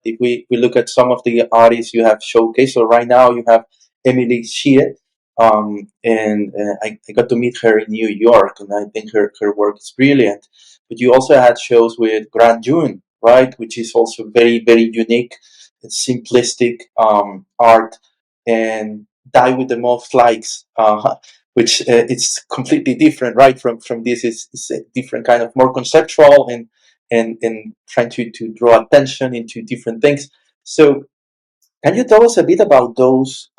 If we look at some of the artists you have showcased, so right now you have Emily Shea, and I got to meet her in New York, and I think her work is brilliant. But you also had shows with Grand June, right, which is also very, very unique, it's simplistic art, and Die with the Most Likes, which it's completely different, right, from this. It's a different kind of more conceptual and trying to draw attention into different things. So can you tell us a bit about those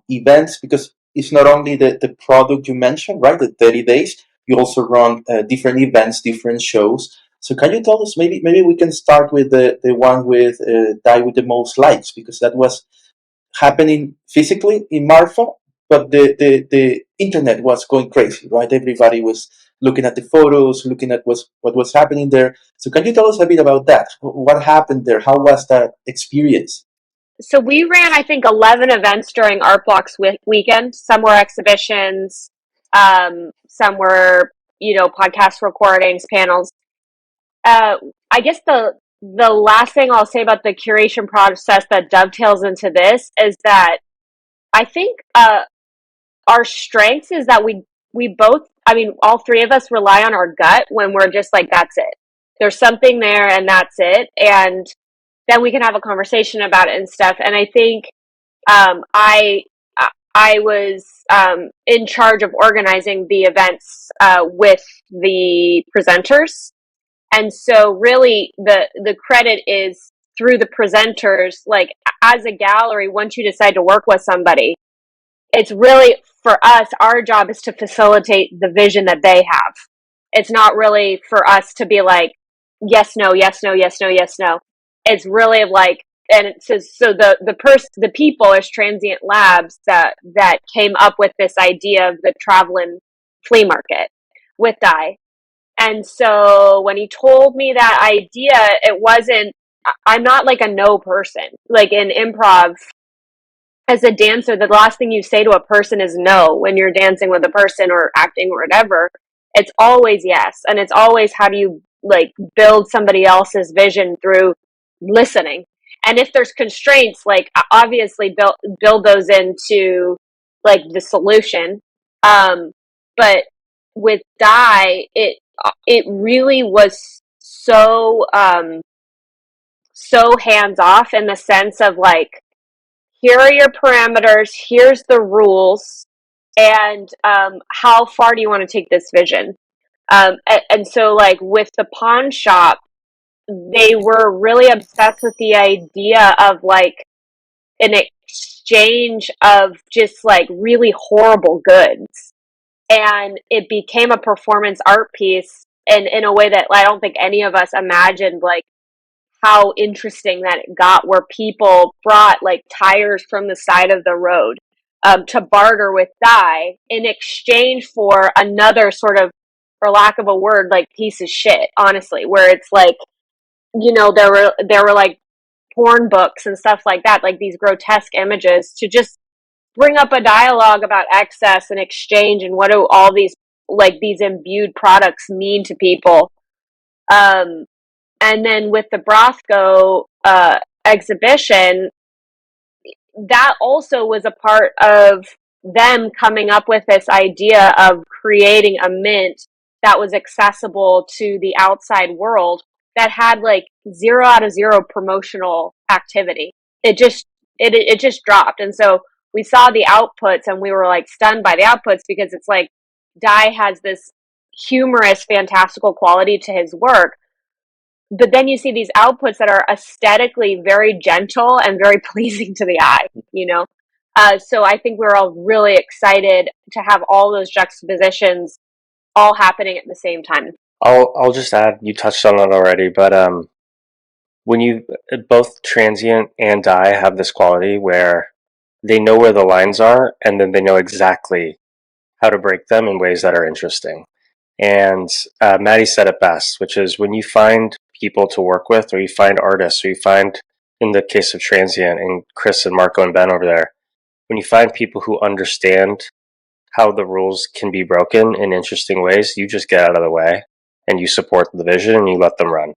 events? Because it's not only the product you mentioned, right? The 30 days. You also run different events, different shows. So can you tell us, maybe we can start with the one with Die with the Most Likes, because that was happening physically in Marfa, but the internet was going crazy, right? Everybody was looking at the photos, looking at what was happening there. So can you tell us a bit about that? What happened there? How was that experience? So we ran, I think, 11 events during Art Blocks weekend. Some were exhibitions, some were, podcast recordings, panels. I guess the last thing I'll say about the curation process that dovetails into this is that I think our strengths is that we both, I mean, all three of us rely on our gut when we're just like, that's it. There's something there and that's it. And then we can have a conversation about it and stuff. And I think I was in charge of organizing the events with the presenters, and so really the credit is through the presenters. Like, as a gallery, once you decide to work with somebody, it's really, for us, our job is to facilitate the vision that they have. It's not really for us to be like, yes, no, yes, no, yes, no, yes, no. It's really like, and it says, so the people is Transient Labs that came up with this idea of the traveling flea market with Dye. And so when he told me that idea, it wasn't, I'm not like a no person. Like in improv, as a dancer, the last thing you say to a person is no when you're dancing with a person or acting or whatever. It's always yes. And it's always, how do you like build somebody else's vision through listening? And if there's constraints, like obviously build those into like the solution. But with Dye, it really was so hands off, in the sense of like, here are your parameters, here's the rules, and how far do you want to take this vision? And so, like, with the pawn shop, they were really obsessed with the idea of like an exchange of just like really horrible goods. And it became a performance art piece, and in a way that I don't think any of us imagined, like, how interesting that it got, where people brought like tires from the side of the road to barter with Dye in exchange for another sort of, for lack of a word, like piece of shit, honestly, where it's like, there were like porn books and stuff like that, like these grotesque images, to just bring up a dialogue about excess and exchange and what do all these, like, these imbued products mean to people. Um, and then with the Brothko exhibition, that also was a part of them coming up with this idea of creating a mint that was accessible to the outside world, that had like 0 out of 0 promotional activity. It just dropped. And so we saw the outputs and we were like stunned by the outputs, because it's like Dye has this humorous, fantastical quality to his work, but then you see these outputs that are aesthetically very gentle and very pleasing to the eye. So I think we're all really excited to have all those juxtapositions all happening at the same time. I'll just add, you touched on it already, but when you both Transient and Dye have this quality where they know where the lines are, and then they know exactly how to break them in ways that are interesting. And Maddie said it best, which is, when you find people to work with, or you find artists, or you find, in the case of Transient and Chris and Marco and Ben over there, when you find people who understand how the rules can be broken in interesting ways, you just get out of the way and you support the vision and you let them run.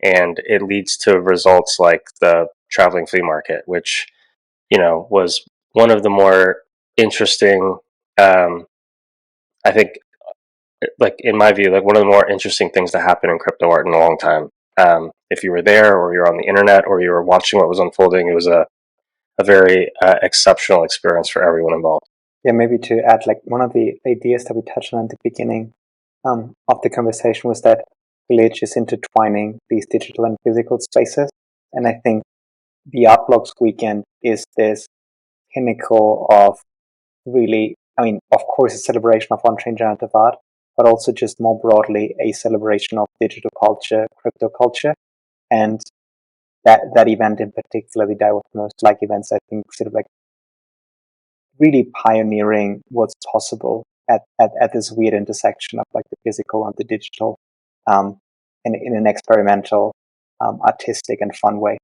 and it leads to results like the traveling flea market, which was one of the more interesting. I think, like in my view, like one of the more interesting things to happen in crypto art in a long time. If you were there, or you're on the internet, or you were watching what was unfolding, it was a very exceptional experience for everyone involved. Yeah, maybe to add, like one of the ideas that we touched on at the beginning of the conversation was that Glitch is intertwining these digital and physical spaces. And I think the Art Blocks weekend is this pinnacle of really, I mean, of course, a celebration of on-chain generative art, but also just more broadly a celebration of digital culture, crypto culture. And that event in particular, the Die with the Most Like events, I think sort of like really pioneering what's possible at this weird intersection of like the physical and the digital in an experimental, artistic and fun way.